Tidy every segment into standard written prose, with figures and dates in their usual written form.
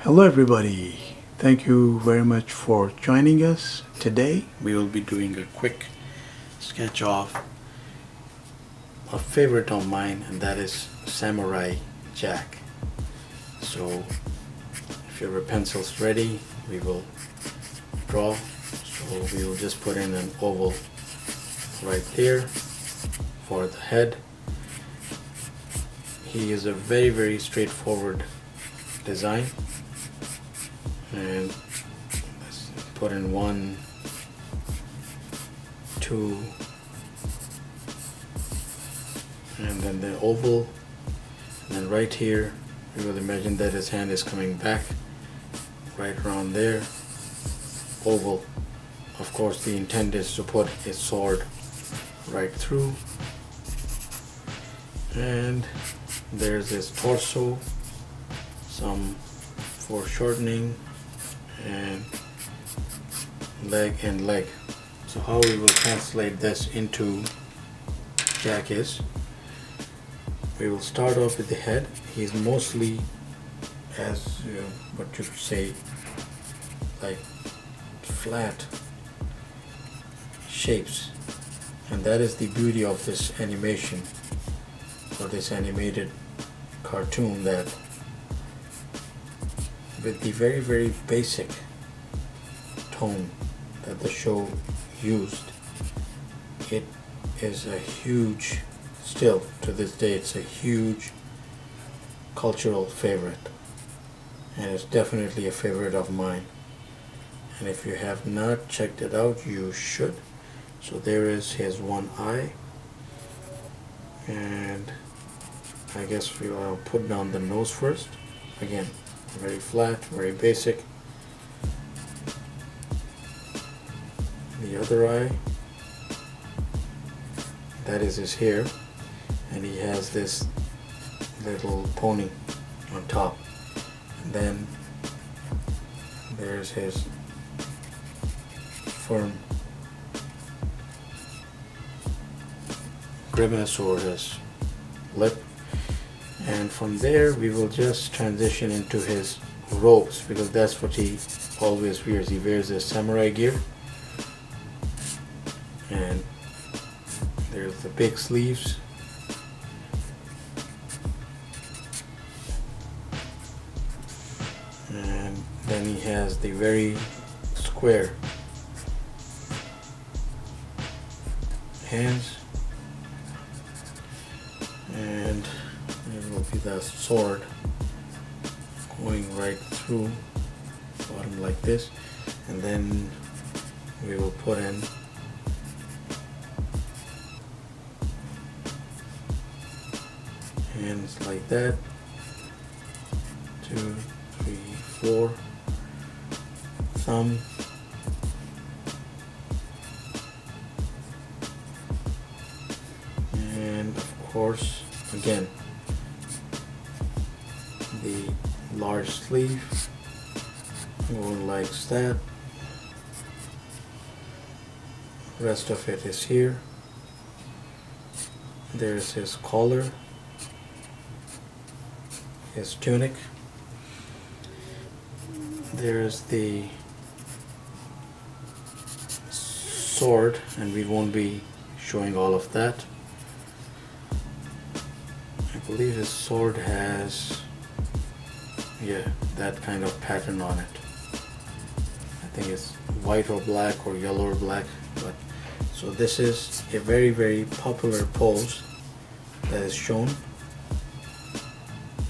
Hello everybody. Thank you very much for joining us. Today we will be doing a quick sketch of a favorite of mine, and that is Samurai Jack. So if your pencil's ready, we will draw. So we will just put in an oval right there for the head. He is a very straightforward design, and let's put in 1, 2, and then the oval, and then right here we will imagine that his hand is coming back right around there. Oval. Of course the intent is to put his sword right through, and there's his torso, some foreshortening, and leg. So how we will translate this into Jack is, we will start off with the head. He's mostly, as what you could say, like flat shapes, and that is the beauty of this animation or this animated cartoon, that with the very basic tone that the show used, it is a huge, still to this day it's a huge cultural favorite, and it's definitely a favorite of mine, and if you have not checked it out, you should. So there is his one eye, and I guess we'll put down the nose first. Again, very flat, very basic. The other eye, that is his hair, and he has this little pony on top, and then there's his firm grimace or his lip, and from there we will just transition into his robes, because that's what he always wears. He wears his samurai gear, and there's the big sleeves, and then he has the very square hands, and there will be the sword going right through bottom like this, and then we will put in hands like that, 2, 3, 4, thumb, and of course again the large sleeve going like that. Rest of it is here. There's his collar, his tunic, there's the sword, and we won't be showing all of that. I believe his sword has, yeah, that kind of pattern on it. I think it's white or black or yellow or black, but so this is a very popular pose that is shown,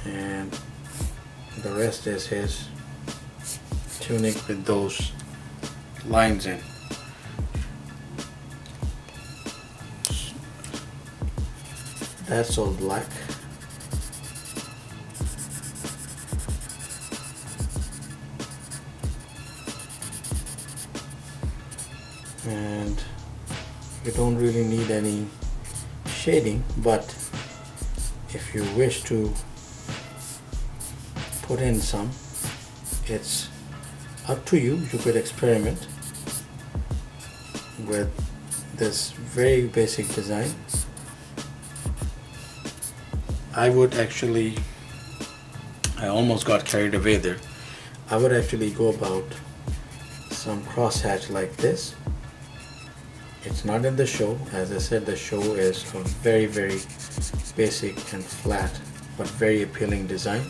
and the rest is his tunic with those lines in. That's all black. And you don't really need any shading, but if you wish to put in some, it's up to you. You could experiment with this very basic design. I almost got carried away there. I would actually go about some crosshatch like this. It's not in the show. As I said, the show is a very, very basic and flat but very appealing design,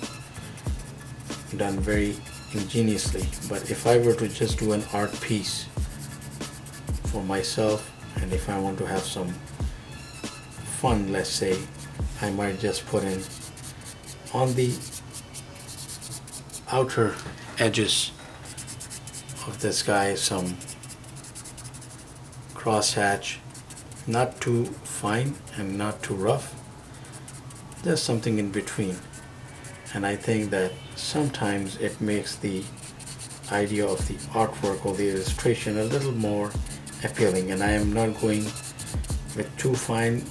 done very ingeniously. But if I were to just do an art piece for myself, and if I want to have some fun, let's say, I might just put in on the outer edges of this guy some crosshatch, not too fine and not too rough, there's something in between. And I think that sometimes it makes the idea of the artwork or the illustration a little more appealing. And I am not going with too fine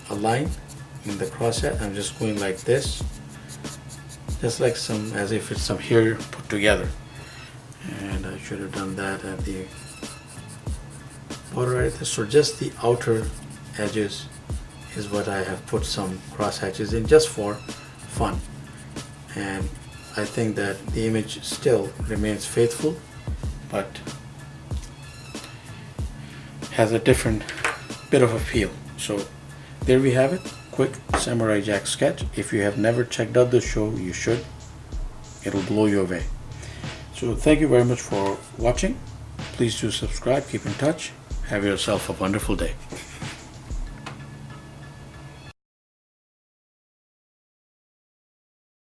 a line in the crosshatch. I'm just going like this, just like some, as if it's some hair put together. And I should have done that at the border right there. So just the outer edges is what I have put some cross hatches in, just for fun. And I think that the image still remains faithful, but has a different bit of appeal. So there we have it, quick Samurai Jack sketch. If you have never checked out the show, you should. It'll blow you away. So thank you very much for watching. Please do subscribe, keep in touch. Have yourself a wonderful day.